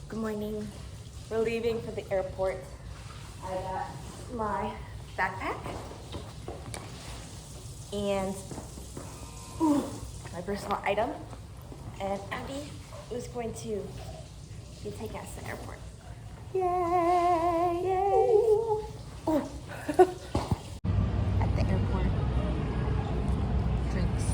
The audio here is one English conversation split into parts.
Good morning. We're leaving for the airport. I got my backpack and my personal item. And Abby is going to be taking us to the airport. Yay! Yay! Oh. At the airport. Drinks.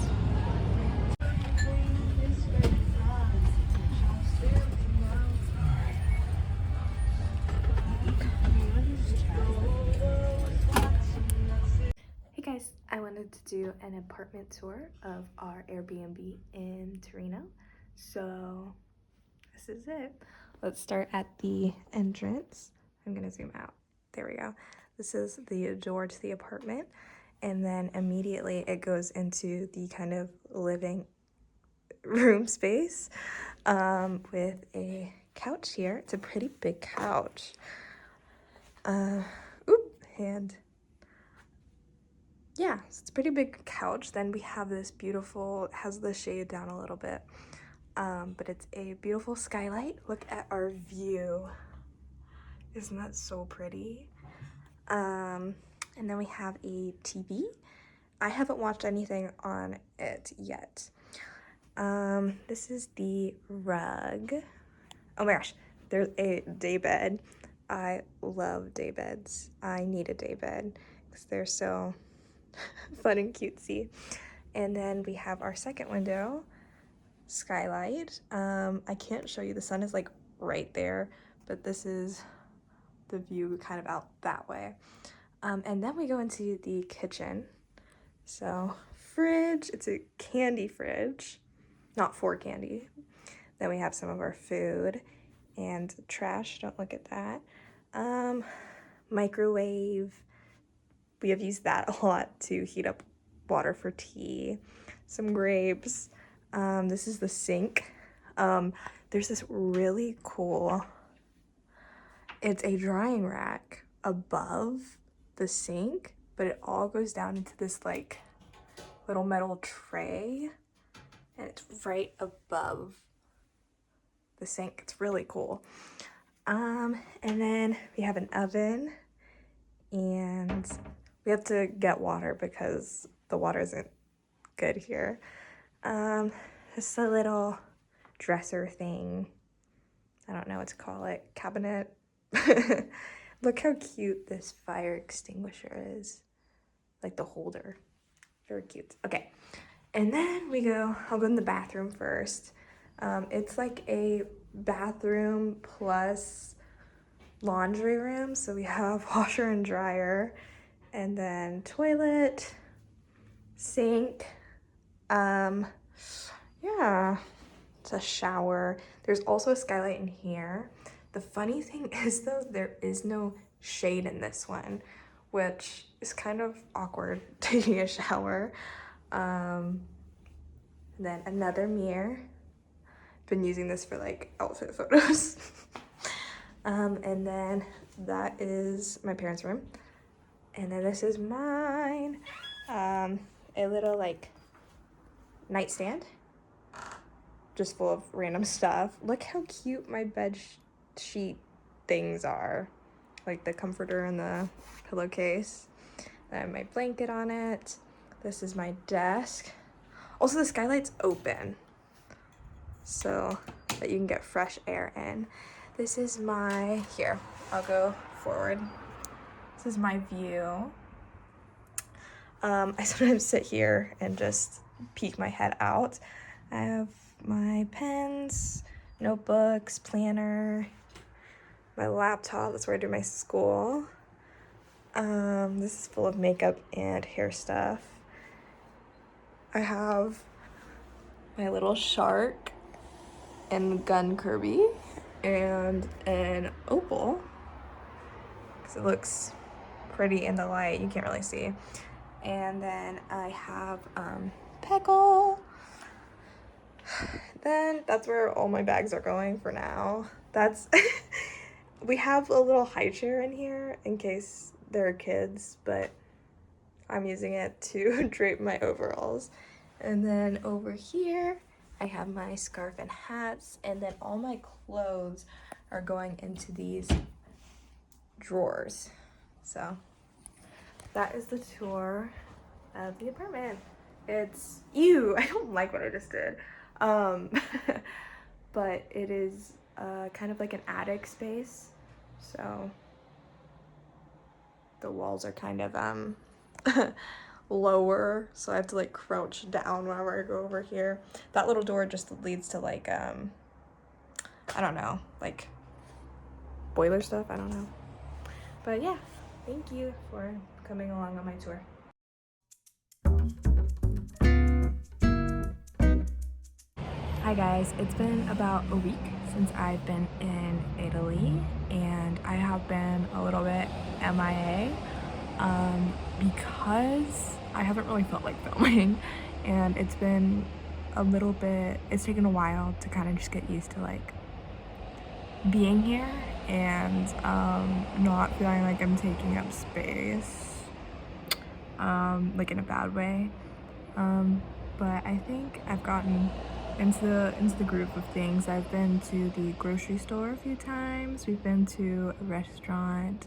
Hey guys, I wanted to do an apartment tour of our Airbnb in Torino. So this is it. Let's start at the entrance. I'm gonna zoom out. There we go. This is the door to the apartment. And then immediately it goes into the kind of living room space with a couch here. It's a pretty big couch. And yeah, so it's a pretty big couch. Then we have this beautiful, it has the shade down a little bit, but it's a beautiful skylight. Look at our view. Isn't that so pretty? And then we have a TV. I haven't watched anything on it yet. This is the rug. Oh my gosh, there's a day bed. I love day beds. I need a day bed because they're so fun and cutesy. And then we have our second window, skylight. I can't show you, the sun is like right there, but this is the view kind of out that way. And then we go into the kitchen. So fridge, it's a candy fridge, not for candy. Then we have some of our food and trash, don't look at that. Microwave, we have used that a lot to heat up water for tea. Some grapes. This is the sink. There's this really cool, it's a drying rack above the sink, but it all goes down into this like little metal tray, and it's right above the sink. It's really cool. And then we have an oven, and we have to get water because the water isn't good here. Just a little dresser thing. I don't know what to call it. Cabinet. Look how cute this fire extinguisher is. Like the holder. Very cute. Okay. And then I'll go in the bathroom first. It's like a bathroom plus laundry room. So we have washer and dryer, and then toilet, sink. Yeah, it's a shower. There's also a skylight in here. The funny thing is though, there is no shade in this one, which is kind of awkward taking a shower. Then another mirror. Been using this for like outfit photos. And then that is my parents' room. And then this is mine. A little like nightstand, just full of random stuff. Look how cute my bed sheet things are, like the comforter and the pillowcase. I have my blanket on it. This is my desk. Also, the skylight's open so that you can get fresh air in. This is here, I'll go forward. This is my view. I sometimes sit here and just peek my head out. I have my pens, notebooks, planner, my laptop, that's where I do my school. This is full of makeup and hair stuff. I have my little shark and gun Kirby and an opal, because it looks pretty in the light, you can't really see. And then I have Peckle. Then that's where all my bags are going for now. We have a little high chair in here in case there are kids, but I'm using it to drape my overalls. And then over here, I have my scarf and hats, and then all my clothes are going into these drawers. So that is the tour of the apartment. It's, ew, I don't like what I just did. But it is kind of like an attic space. So the walls are kind of lower, so I have to like crouch down whenever I go over here. That little door just leads to like I don't know, like boiler stuff, I don't know. But yeah, thank you for coming along on my tour. Hi guys, it's been about a week since I've been in Italy, and I have been a little bit MIA because I haven't really felt like filming, and it's been a little bit, it's taken a while to kind of just get used to like being here and not feeling like I'm taking up space, like in a bad way. But I think I've gotten into the group of things. I've been to the grocery store a few times. We've been to a restaurant.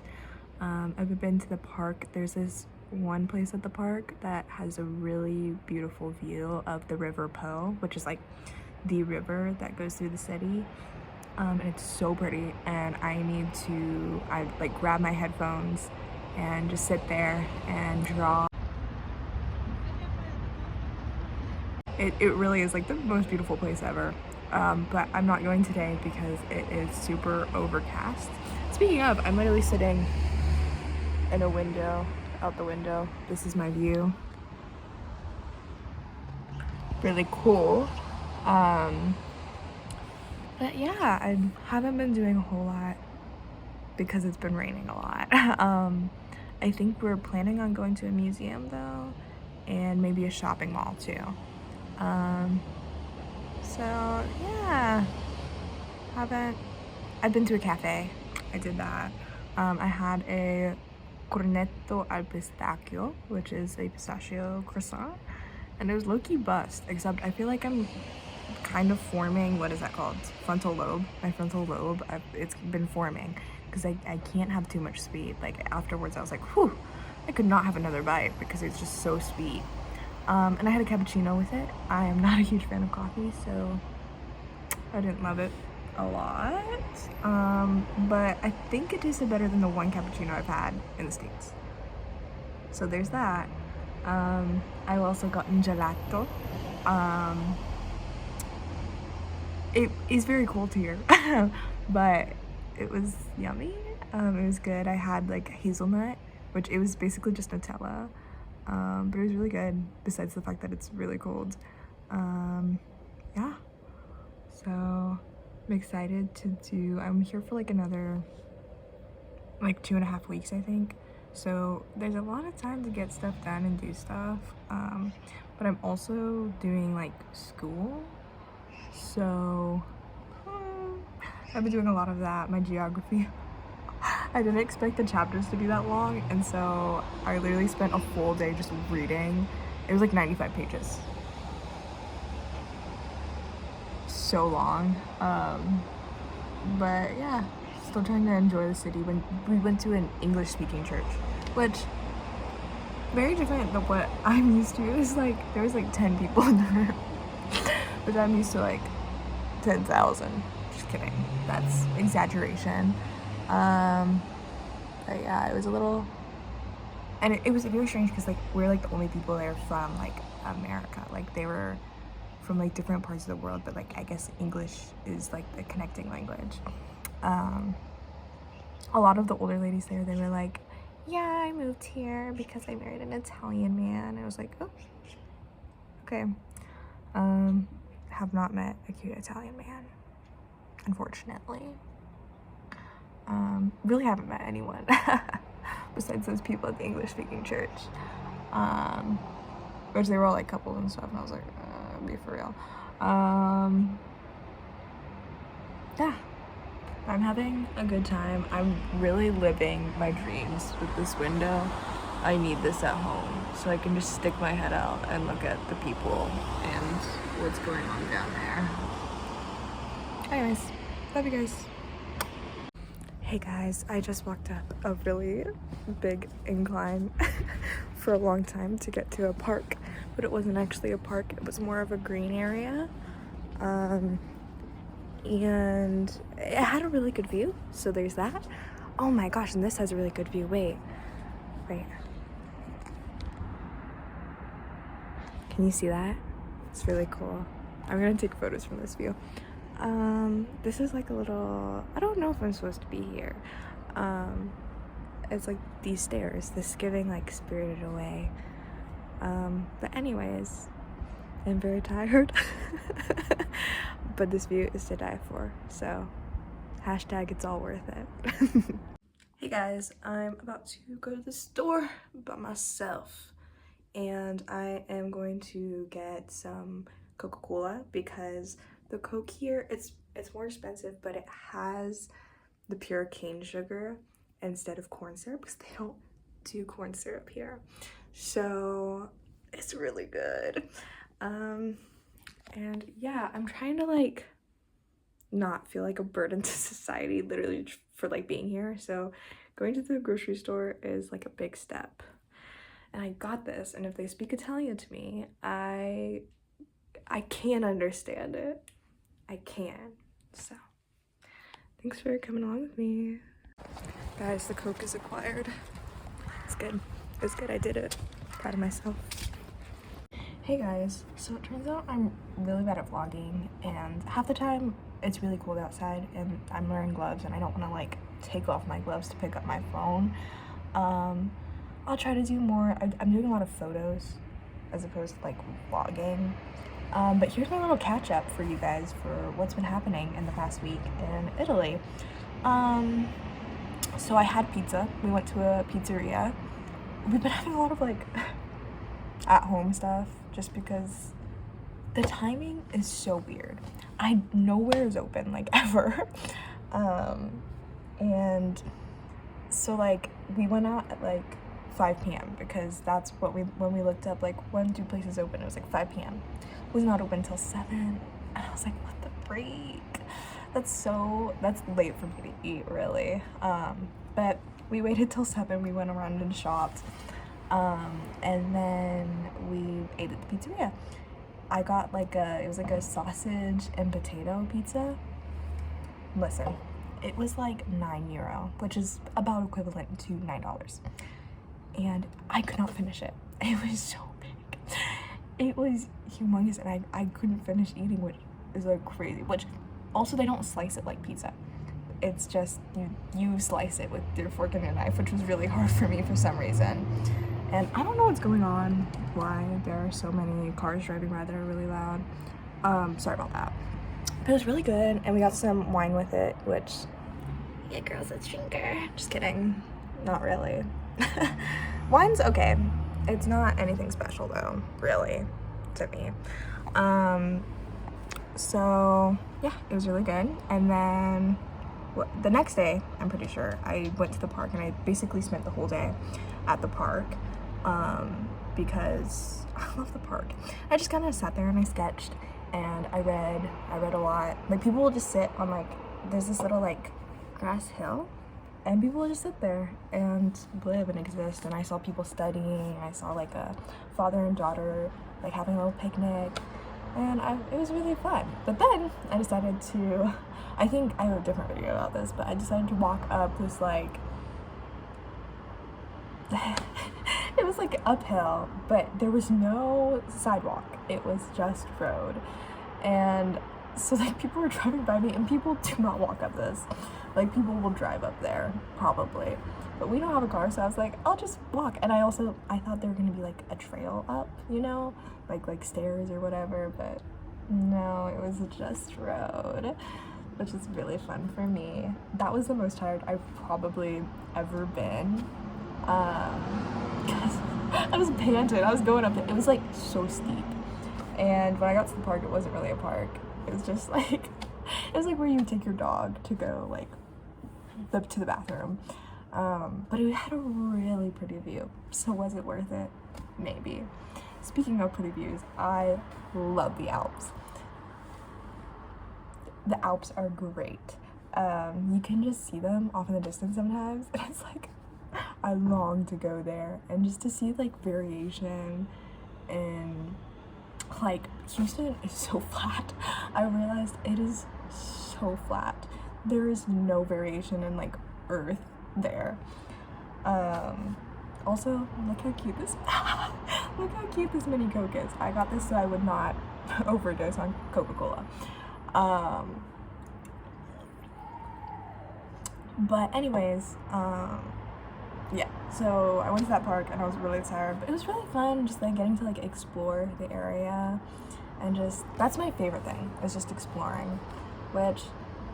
I've been to the park. There's this one place at the park that has a really beautiful view of the River Po, which is like the river that goes through the city. And it's so pretty, and I like grab my headphones and just sit there and draw. It really is like the most beautiful place ever. But I'm not going today because it is super overcast. Speaking of, I'm literally sitting in a window, out the window. This is my view. Really cool. But yeah, I haven't been doing a whole lot because it's been raining a lot. I think we're planning on going to a museum though, and maybe a shopping mall too. So yeah, I've been to a cafe. I did that. I had a cornetto al pistacchio, which is a pistachio croissant, and it was low-key bust, except I feel like I'm kind of forming, what is that called? Frontal lobe. My frontal lobe, it's been forming because I can't have too much sweet. Like afterwards I was like, whew, I could not have another bite because it's just so sweet. And I had a cappuccino with it. I am not a huge fan of coffee, so I didn't love it a lot. But I think it tasted better than the one cappuccino I've had in the States. So there's that. I also got gelato. It is very cold here, but it was yummy. It was good. I had like hazelnut, which it was basically just Nutella, but it was really good, besides the fact that it's really cold. Yeah, so I'm excited I'm here for like another like 2.5 weeks, I think. So there's a lot of time to get stuff done and do stuff, but I'm also doing like school. So I've been doing a lot of that. My geography, I didn't expect the chapters to be that long, and so I literally spent a full day just reading. It was like 95 pages. So long. But yeah, still trying to enjoy the city. When we went to an English speaking church, which very different than what I'm used to. It was like there was like 10 people in the room, which I'm used to like 10,000. Just kidding, that's exaggeration. But yeah, it was a little, and it was very strange because like we're like the only people there from like America. Like they were from like different parts of the world, but like I guess English is like the connecting language. A lot of the older ladies there, they were like, yeah, I moved here because I married an Italian man. And I was like, oh, okay. Have not met a cute Italian man, unfortunately. Really haven't met anyone besides those people at the English speaking church, which they were all like couples and stuff, and I was like, be for real. Yeah, I'm having a good time. I'm really living my dreams with this window. I need this at home so I can just stick my head out and look at the people and what's going on down there. Anyways, love you guys. Hey guys, I just walked up a really big incline for a long time to get to a park, but it wasn't actually a park, it was more of a green area. And it had a really good view, so there's that. Oh my gosh, and this has a really good view. Wait. Can you see that? It's really cool. I'm gonna take photos from this view. This is like a little, I don't know if I'm supposed to be here. It's like these stairs, this giving like Spirited Away. But anyways, I'm very tired. But this view is to die for, so hashtag it's all worth it. Hey guys, I'm about to go to the store by myself, and I am going to get some Coca-Cola because the Coke here, it's more expensive, but it has the pure cane sugar instead of corn syrup because they don't do corn syrup here. So it's really good. And yeah, I'm trying to like not feel like a burden to society literally for like being here. So going to the grocery store is like a big step. And I got this, and if they speak Italian to me, I can understand it. I can. So thanks for coming along with me. Guys, the Coke is acquired. It's good. It's good. I did it. Proud of myself. Hey guys, so it turns out I'm really bad at vlogging, and half the time it's really cold outside and I'm wearing gloves and I don't want to like take off my gloves to pick up my phone. I'll try to do more. I'm doing a lot of photos as opposed to like vlogging. But here's my little catch up for you guys for what's been happening in the past week in Italy. So I had pizza. We went to a pizzeria. We've been having a lot of like at-home stuff just because the timing is so weird. Nowhere is open like ever. And so like we went out at like 5 p.m. because that's what when we looked up like when do places open, it was like 5 p.m. It was not open till 7, and I was like, what the freak? That's late for me to eat, really. But we waited till 7. We went around and shopped, and then we ate at the pizzeria. I got like it was like a sausage and potato pizza. Listen, it was like €9, which is about equivalent to $9. And I could not finish it. It was so big. It was humongous, and I couldn't finish eating, which is like crazy. Which also, they don't slice it like pizza. It's just you slice it with your fork and your knife, which was really hard for me for some reason. And I don't know what's going on, why there are so many cars driving by that are really loud. Sorry about that. But it was really good, and we got some wine with it, which, yeah, girl's a drinker. Just kidding. Not really. Wine's okay. It's not anything special though, really, to me. So yeah, it was really good. And then the next day, I'm pretty sure, I went to the park, and I basically spent the whole day at the park, because I love the park. I just kind of sat there and I sketched, and I read a lot. Like, people will just sit on like, there's this little like grass hill, and people will just sit there and live and exist. And I saw people studying. I saw like a father and daughter like having a little picnic, and it was really fun. But then I decided to, I think I have a different video about this, but I decided to walk up this like it was like uphill, but there was no sidewalk. It was just road. And so like people were driving by me, and people do not walk up this. Like, people will drive up there probably, but we don't have a car, so I was like, I'll just walk. And I thought there were gonna be like a trail up, you know, like stairs or whatever, but no, it was just road, which is really fun for me. That was the most tired I've probably ever been. Because I was panted. I was going up it. It was like so steep. And when I got to the park, it wasn't really a park. It was just like, it was like where you take your dog to go like to the bathroom. But it had a really pretty view. So was it worth it? Maybe. Speaking of pretty views, I love the Alps. The Alps are great. You can just see them off in the distance sometimes, and it's like I long to go there and just to see like variation. And like Houston is so flat. I realized it is so flat. There is no variation in like earth there. Also, look how cute this look how cute this mini Coke is. I got this so I would not overdose on Coca-Cola. But anyways, yeah, so I went to that park and I was really tired, but it was really fun just like getting to like explore the area, and just that's my favorite thing, is just exploring, which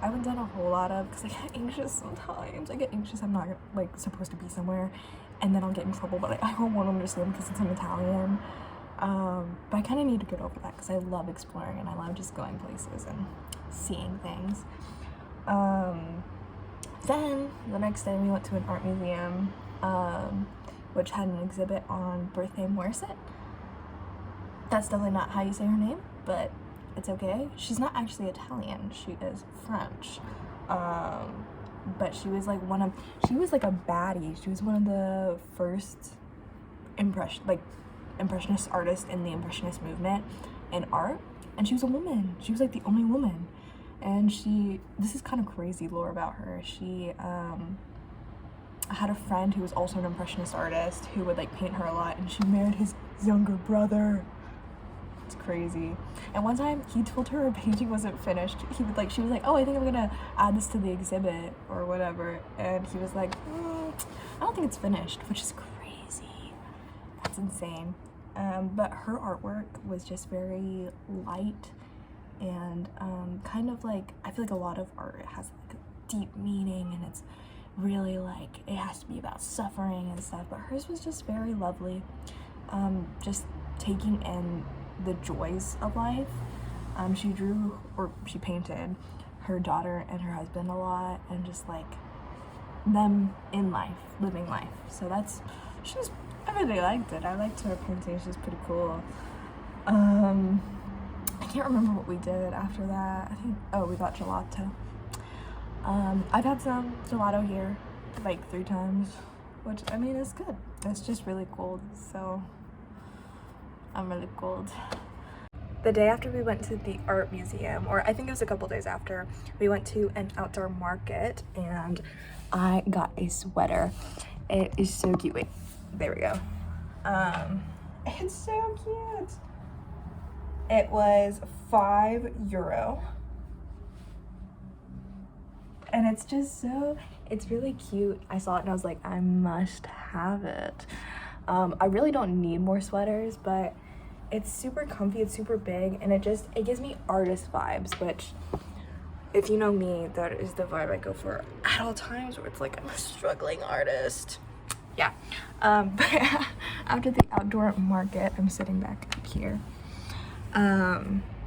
I haven't done a whole lot of because I get anxious sometimes. I get anxious I'm not like supposed to be somewhere and then I'll get in trouble, but I won't understand because it's in Italian. But I kind of need to get over that because I love exploring and I love just going places and seeing things. Then the next day we went to an art museum, which had an exhibit on Birthday Morissette. That's definitely not how you say her name, but it's okay. She's not actually Italian, she is French. But she was like she was like a baddie. She was one of the first impressionist artists in the impressionist movement in art, and she was a woman. She was like the only woman. And this is kind of crazy lore about her. She had a friend who was also an impressionist artist who would like paint her a lot, and she married his younger brother. It's crazy. And one time he told her painting wasn't finished. She was like, oh, I think I'm gonna add this to the exhibit or whatever. And he was like, I don't think it's finished, which is crazy. That's insane. But her artwork was just very light and kind of like, I feel like a lot of art has like a deep meaning, and it's really like, it has to be about suffering and stuff, but hers was just very lovely. Just taking in the joys of life. She painted her daughter and her husband a lot, and just like them in life, living life. So I really liked it. I liked her painting. She's pretty cool. I can't remember what we did after that. I think, we got gelato. I've had some gelato here like 3 times, which I mean is good. It's just really cold, so I'm really cold. The day after we went to the art museum, or I think it was a couple days after, we went to an outdoor market and I got a sweater. It is so cute. Wait, there we go. It's so cute. It was €5. And it's just it's really cute. I saw it and I was like, I must have it. I really don't need more sweaters, but it's super comfy, it's super big, and it gives me artist vibes, which, if you know me, that is the vibe I go for at all times, where it's like I'm a struggling artist. Yeah. But after the outdoor market, I'm sitting back up here.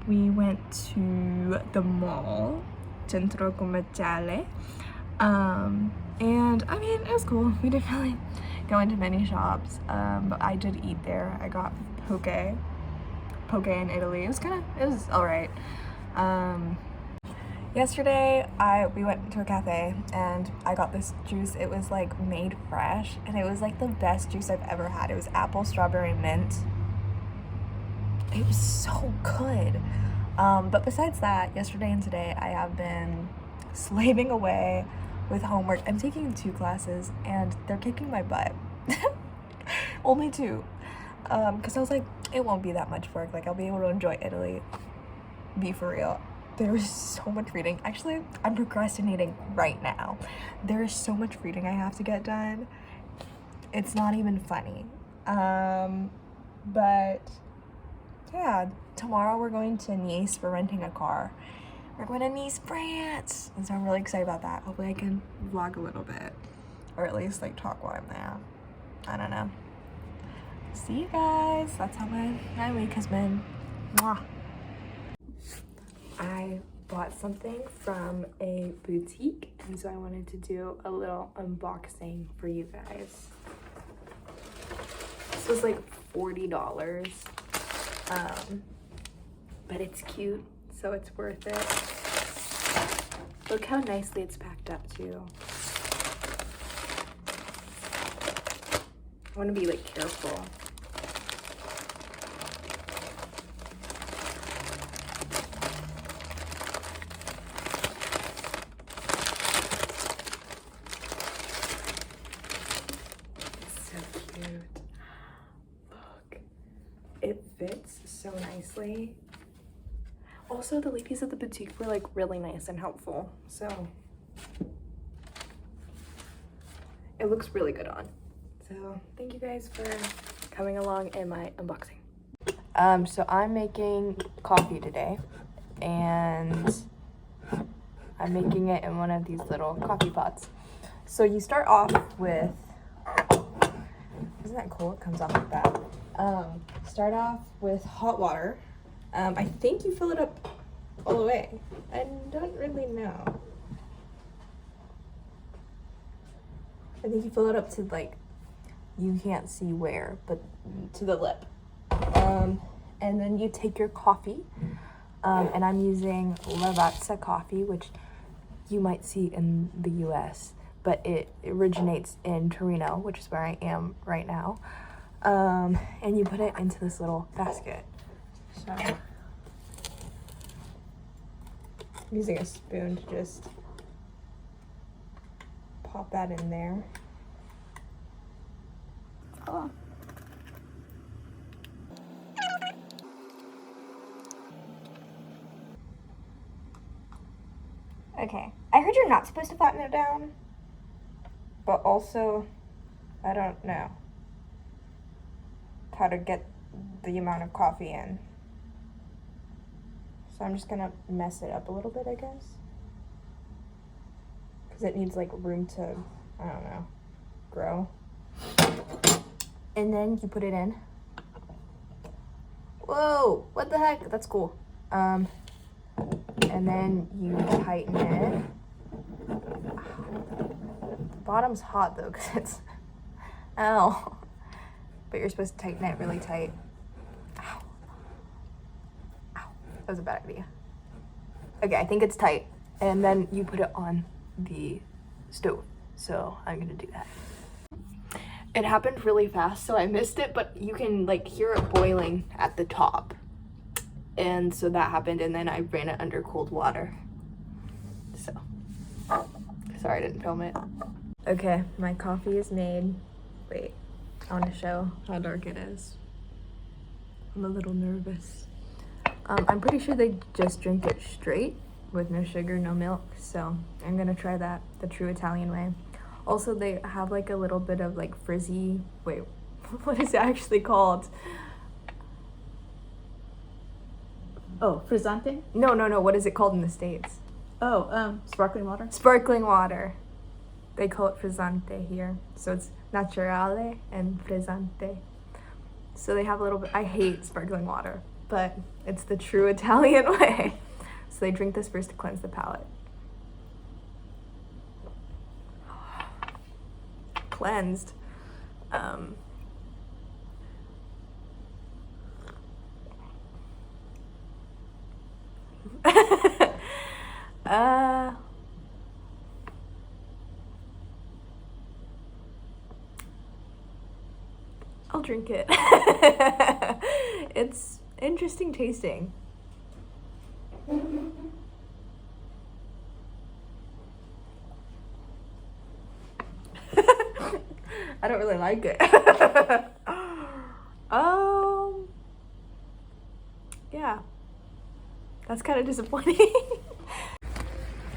We went to the mall, Centro Commerciale, and I mean, it was cool. We didn't really go into many shops, but I did eat there. I got poke in Italy. It was all right. Yesterday we went to a cafe and I got this juice. It was like made fresh, and it was like the best juice I've ever had. It was apple, strawberry, mint. It was so good. But besides that, yesterday and today I have been slaving away with homework. I'm taking 2 classes and they're kicking my butt. Only 2. Because I was like, it won't be that much work. Like, I'll be able to enjoy Italy. Be for real. There is so much reading. Actually, I'm procrastinating right now. There is so much reading I have to get done. It's not even funny. But yeah, tomorrow we're going to Nice for renting a car. We're going to Nice, France. And so I'm really excited about that. Hopefully I can vlog a little bit, or at least like talk while I'm there. I don't know. See you guys. That's how my week has been. Mwah. I bought something from a boutique, and so I wanted to do a little unboxing for you guys. This was like $40, but it's cute, so it's worth it. Look how nicely it's packed up too. I want to be like careful. It's so cute. Look, it fits so nicely. Also, the ladies at the boutique were like really nice and helpful, so it looks really good on. So thank you guys for coming along in my unboxing. So I'm making coffee today, and I'm making it in one of these little coffee pots. So you start off with, isn't that cool? It comes off like that. Start off with hot water. I think you fill it up all the way. I don't really know. I think you fill it up to like, you can't see where, but to the lip. And then you take your coffee, and I'm using Lavazza coffee, which you might see in the US, but it originates in Torino, which is where I am right now. And you put it into this little basket. So I'm using a spoon to just pop that in there. Oh. Okay, I heard you're not supposed to flatten it down, but also, I don't know how to get the amount of coffee in. So I'm just gonna mess it up a little bit, I guess. Because it needs like room to, I don't know, grow. And then you put it in. Whoa, what the heck? That's cool. And then you tighten it. The bottom's hot though, because it's, ow. But you're supposed to tighten it really tight. Ow. Ow, that was a bad idea. Okay, I think it's tight. And then you put it on the stove. So I'm gonna do that. It happened really fast, so I missed it, but you can like hear it boiling at the top. And so that happened, and then I ran it under cold water. So, sorry I didn't film it. Okay, my coffee is made. Wait, I want to show how dark it is. I'm a little nervous. I'm pretty sure they just drink it straight with no sugar, no milk. So I'm gonna try that the true Italian way. Also, they have like a little bit of like frizzy, wait, what is it actually called? Oh, frizzante? No, what is it called in the States? Oh, sparkling water? Sparkling water. They call it frizzante here. So it's naturale and frizzante. So they have a little bit, I hate sparkling water, but it's the true Italian way. So they drink this first to cleanse the palate. Cleansed. I'll drink it. It's interesting tasting. I don't really like it. Yeah, that's kind of disappointing.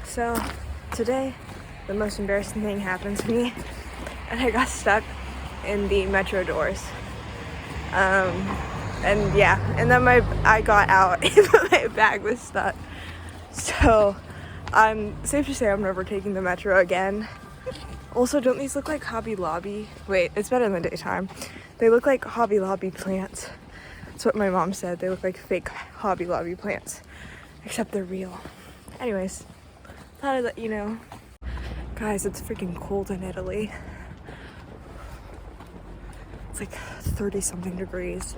So today, the most embarrassing thing happened to me, and I got stuck in the metro doors. And yeah, and then I got out and my bag was stuck. So I'm safe to say I'm never taking the metro again. Also, don't these look like Hobby Lobby? Wait, it's better in the daytime. They look like Hobby Lobby plants. That's what my mom said. They look like fake Hobby Lobby plants, except they're real. Anyways, thought I'd let you know. Guys, it's freaking cold in Italy. It's like 30 something degrees.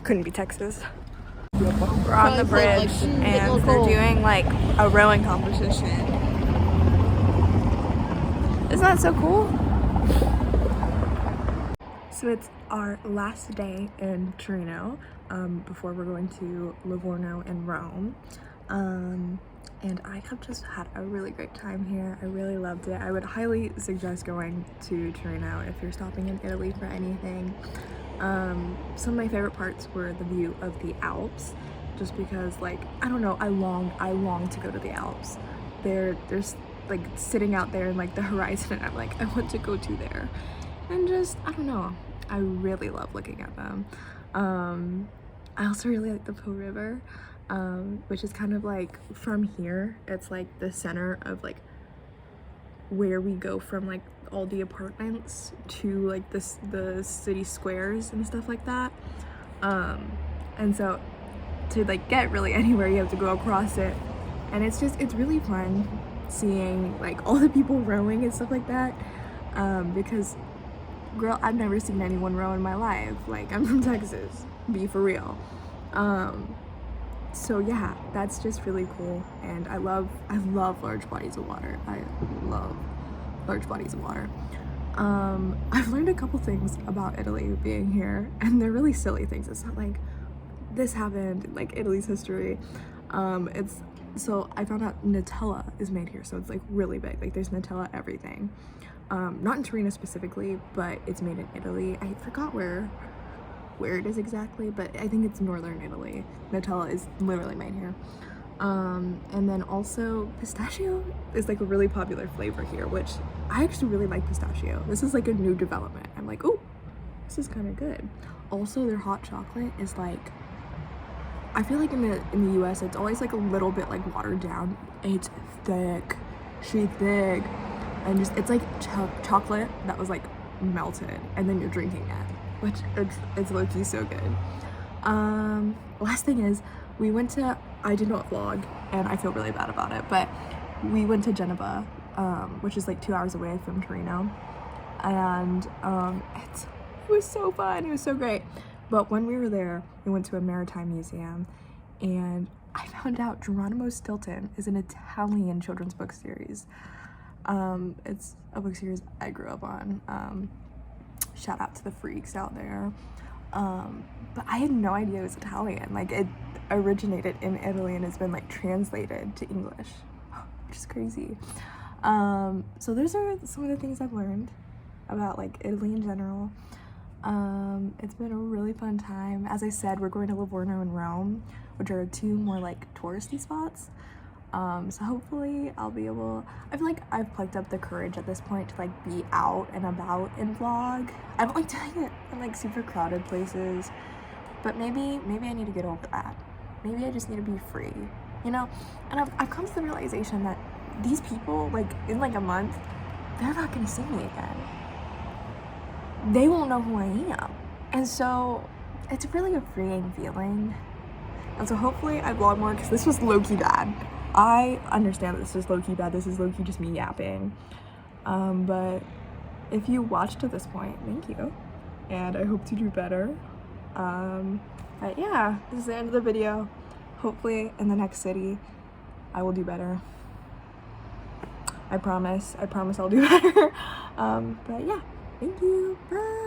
Couldn't be Texas. We're on the bridge and they're doing like a rowing competition. Isn't that so cool? So it's our last day in Torino before we're going to Livorno and Rome. And I have just had a really great time here. I really loved it. I would highly suggest going to Torino if you're stopping in Italy for anything. Some of my favorite parts were the view of the Alps, just because, like, I don't know, I long to go to the Alps. There's like sitting out there in like the horizon, and I'm like, I want to go to there. And just, I don't know, I really love looking at them. I also really like the Po River, which is kind of like from here, it's like the center of like where we go from like all the apartments to like the city squares and stuff like that. And so to like get really anywhere, you have to go across it, and it's really fun seeing like all the people rowing and stuff like that, because girl, I've never seen anyone row in my life. Like, I'm from Texas, be for real. So yeah, that's just really cool, and I love large bodies of water. I love large bodies of water. I've learned a couple things about Italy being here, and they're really silly things. It's not like this happened, like Italy's history. So I found out Nutella is made here, so it's like really big. Like, there's Nutella everything. Not in Torino specifically, but it's made in Italy. I forgot where it is exactly, but I think it's northern Italy. Nutella is literally made here. And then also pistachio is like a really popular flavor here, which I actually really like pistachio. This is like a new development. I'm like, oh, this is kind of good. Also, their hot chocolate is like, I feel like in the US it's always like a little bit like watered down. It's thick, she's thick, and just it's like chocolate that was like melted and then you're drinking it, which it's low-key so good. Last thing is, we went to, I did not vlog and I feel really bad about it, but we went to Genova, which is like 2 hours away from Torino, and it was so fun, it was so great. But when we were there, we went to a maritime museum, and I found out Geronimo Stilton is an Italian children's book series. It's a book series I grew up on. Shout out to the freaks out there. But I had no idea it was Italian. Like, it originated in Italy and has been like translated to English, which is crazy. So those are some of the things I've learned about like Italy in general. It's been a really fun time. As I said, we're going to Livorno and Rome, which are two more like touristy spots. So hopefully I'll be able, I feel like I've plucked up the courage at this point to like be out and about and vlog. I don't like doing it in like super crowded places, but maybe I need to get over that. Maybe I just need to be free, you know? And I've come to the realization that these people, like in like a month, they're not gonna see me again. They won't know who I am. And so it's really a freeing feeling. And so hopefully I vlog more, because this was low-key bad. I understand that this is low-key bad. This is low-key just me yapping. But if you watched to this point, thank you. And I hope to do better. But yeah, this is the end of the video. Hopefully in the next city, I will do better. I promise I'll do better. But yeah, thank you, bye.